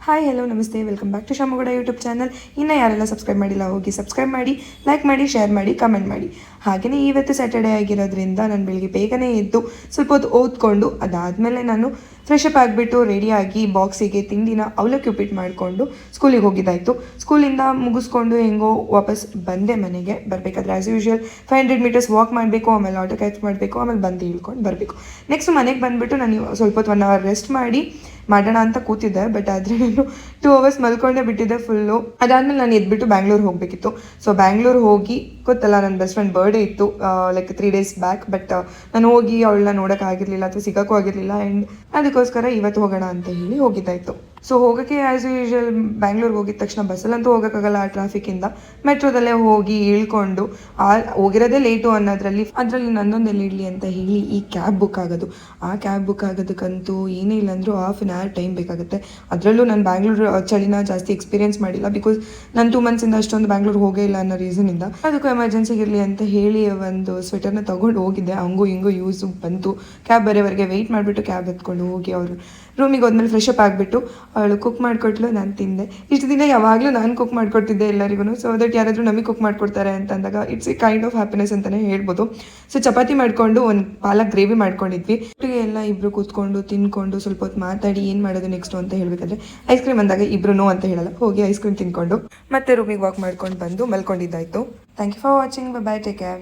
Hi hello ನಮಸ್ತೆ, welcome back to Shamagowda YouTube channel. ಇನ್ನೂ ಯಾರೆಲ್ಲ ಸಬ್ಸ್ಕ್ರೈಬ್ ಮಾಡಿಲ್ಲ ಹೋಗಿ ಸಬ್ಸ್ಕ್ರೈಬ್ ಮಾಡಿ, ಲೈಕ್ ಮಾಡಿ, ಶೇರ್ ಮಾಡಿ, ಕಮೆಂಟ್ ಮಾಡಿ. ಹಾಗೆಯೇ ಇವತ್ತು ಸ್ಯಾಟರ್ಡೇ ಆಗಿರೋದ್ರಿಂದ ನಾನು ಬೆಳಿಗ್ಗೆ ಬೇಗನೆ ಎದ್ದು ಸ್ವಲ್ಪ ಹೊತ್ತು ಓದ್ಕೊಂಡು ಅದಾದಮೇಲೆ ನಾನು ಫ್ರೆಶ್ ಅಪ್ ಆಗಿಬಿಟ್ಟು ರೆಡಿಯಾಗಿ ಬಾಕ್ಸಿಗೆ ತಿಂಡಿನ ಅವಲಕ್ಕಿ ಉಪ್ಪಿಟ್ಟು ಮಾಡಿಕೊಂಡು ಸ್ಕೂಲಿಗೆ ಹೋಗಿದ್ದಾಯಿತು. ಸ್ಕೂಲಿಂದ ಮುಗಿಸ್ಕೊಂಡು ಹೆಂಗೋ ವಾಪಸ್ ಬಂದೆ ಮನೆಗೆ. ಬರಬೇಕಾದ್ರೆ ಆ್ಯಸ್ ಯೂಶ್ವಲ್ 500 ಮೀಟರ್ಸ್ ವಾಕ್ ಮಾಡಬೇಕು, ಆಮೇಲೆ ಆಟೋ ಕ್ಯಾಚ್ ಮಾಡಬೇಕು, ಆಮೇಲೆ ಬಂದು ಇಳ್ಕೊಂಡು ಬರಬೇಕು. ನೆಕ್ಸ್ಟ್ ಮನೆಗೆ ಬಂದುಬಿಟ್ಟು ನಾನು ಸ್ವಲ್ಪ ಹೊತ್ತು 1 ಅವರ್ ರೆಸ್ಟ್ ಮಾಡೋಣ ಅಂತ ಕೂತಿದ್ದೆ. ಬಟ್ ಆದರೆ ನಾನು 2 ಅವರ್ಸ್ ಮಲ್ಕೊಂಡೇ ಬಿಟ್ಟಿದ್ದೆ ಫುಲ್ಲು. ಅದಾದಮೇಲೆ ನಾನು ಎದ್ಬಿಟ್ಟು ಬ್ಯಾಂಗ್ಳೂರು ಹೋಗಬೇಕಿತ್ತು. ಸೊ ಬ್ಯಾಂಗ್ಳೂರು ಹೋಗಿ ಗೊತ್ತಲ್ಲ, ನನ್ನ ಬೆಸ್ಟ್ ಫ್ರೆಂಡ್ ಬರ್ಡೇ ಇತ್ತು ಲೈಕ್ 3 days ಬ್ಯಾಕ್. ಬಟ್ ನಾನು ಹೋಗಿ ಅವಳನ್ನ ನೋಡೋಕ್ಕಾಗಿರಲಿಲ್ಲ ಅಥವಾ ಸಿಗೋಕ್ಕೂ ಆಗಿರಲಿಲ್ಲ. ಆ್ಯಂಡ್ ಅದಕ್ಕೋಸ್ಕರ ಇವತ್ತು ಹೋಗೋಣ ಅಂತ ಹೇಳಿ ಹೋಗಿದ್ದಾಯಿತು. ಸೊ ಹೋಗೋಕ್ಕೆ ಆ್ಯಸ್ ಯೂಶ್ವಲ್ ಬ್ಯಾಂಗ್ಳೂರ್ಗೆ ಹೋಗಿದ ತಕ್ಷಣ ಬಸ್ಸಲ್ಲಂತೂ ಹೋಗೋಕ್ಕಾಗಲ್ಲ ಆ ಟ್ರಾಫಿಕ್ಕಿಂದ. ಮೆಟ್ರೋದಲ್ಲೇ ಹೋಗಿ ಇಳ್ಕೊಂಡು ಹೋಗಿರೋದೇ ಲೇಟು ಅನ್ನೋದ್ರಲ್ಲಿ ನನ್ನೊಂದು ಎಲ್ಲಿ ಇಡಲಿ ಅಂತ ಹೇಳಿ ಈ ಕ್ಯಾಬ್ ಬುಕ್ ಆಗೋದು. ಆ ಕ್ಯಾಬ್ ಬುಕ್ ಆಗೋದಕ್ಕಂತೂ ಏನೇ ಇಲ್ಲ ಅಂದರೂ 1/2 an hour ಟೈಮ್ ಬೇಕಾಗುತ್ತೆ. ಅದರಲ್ಲೂ ನಾನು ಬ್ಯಾಂಗ್ಳೂರು ಚಳಿನ ಜಾಸ್ತಿ ಎಕ್ಸ್ಪೀರಿಯನ್ಸ್ ಮಾಡಿಲ್ಲ, ಬಿಕಾಸ್ ನಾನು 2 months ಅಷ್ಟೊಂದು ಬ್ಯಾಂಗ್ಳೂರು ಹೋಗೇ ಇಲ್ಲ ಅನ್ನೋ ರೀಸನಿಂದ. ಅದಕ್ಕೂ ಎಮರ್ಜೆನ್ಸಿಗಿರಲಿ ಅಂತ ಹೇಳಿ ಒಂದು ಸ್ವೆಟರ್ನ ತೊಗೊಂಡು ಹೋಗಿದ್ದೆ. ಹಂಗೂ ಹಿಂಗೂ ಯೂಸು ಬಂತು. ಕ್ಯಾಬ್ ಬರೋವರೆಗೆ ವೆಯ್ಟ್ ಮಾಡಿಬಿಟ್ಟು ಕ್ಯಾಬ್ ಎತ್ಕೊಂಡು ಹೋಗಿ ಅವರು ರೂಮಿಗೆ ಹೋದ್ಮೇಲೆ ಫ್ರೆಶ್ ಅಪ್ ಆಗಿಬಿಟ್ಟು ಅವಳು ಕುಕ್ ಮಾಡಿಕೊಟ್ಲು, ನಾನು ತಿಂದೆ. ಇಷ್ಟು ದಿನ ಯಾವಾಗಲೂ ನಾನು ಕುಕ್ ಮಾಡಿಕೊಡ್ತಿದ್ದೆ ಎಲ್ಲರಿಗೂ. ಸೊ ದಟ್ ಯಾರಾದರೂ ನಮಗೆ ಕುಕ್ ಮಾಡಿಕೊಡ್ತಾರೆ ಅಂತ ಅಂದಾಗ it's A kind of happiness ಅಂತಲೇ ಹೇಳ್ಬೋದು. ಸೊ ಚಪಾತಿ ಮಾಡಿಕೊಂಡು ಒಂದು ಪಾಲಕ್ ಗ್ರೇವಿ ಮಾಡ್ಕೊಂಡಿದ್ವಿ. ಒಟ್ಟಿಗೆ ಎಲ್ಲ ಇಬ್ಬರು ಕೂತ್ಕೊಂಡು ತಿನ್ಕೊಂಡು ಸ್ವಲ್ಪ ಹೊತ್ತು ಮಾತಾಡಿ ಏನು ಮಾಡೋದು ನೆಕ್ಸ್ಟು ಅಂತ ಹೇಳಬೇಕಾದ್ರೆ ಐಸ್ ಕ್ರೀಮ್ ಅಂದಾಗ ಇಬ್ಬರು ನೋ ಅಂತ ಹೇಳಲ್ಲ, ಹೋಗಿ ಐಸ್ ಕ್ರೀಮ್ ತಿನ್ಕೊಂಡು ಮತ್ತೆ ರೂಮಿಗೆ ವಾಕ್ ಮಾಡ್ಕೊಂಡು ಬಂದು ಮಲ್ಕೊಂಡಿದ್ದಾಯಿತು. Thank you for watching. Bye, take care.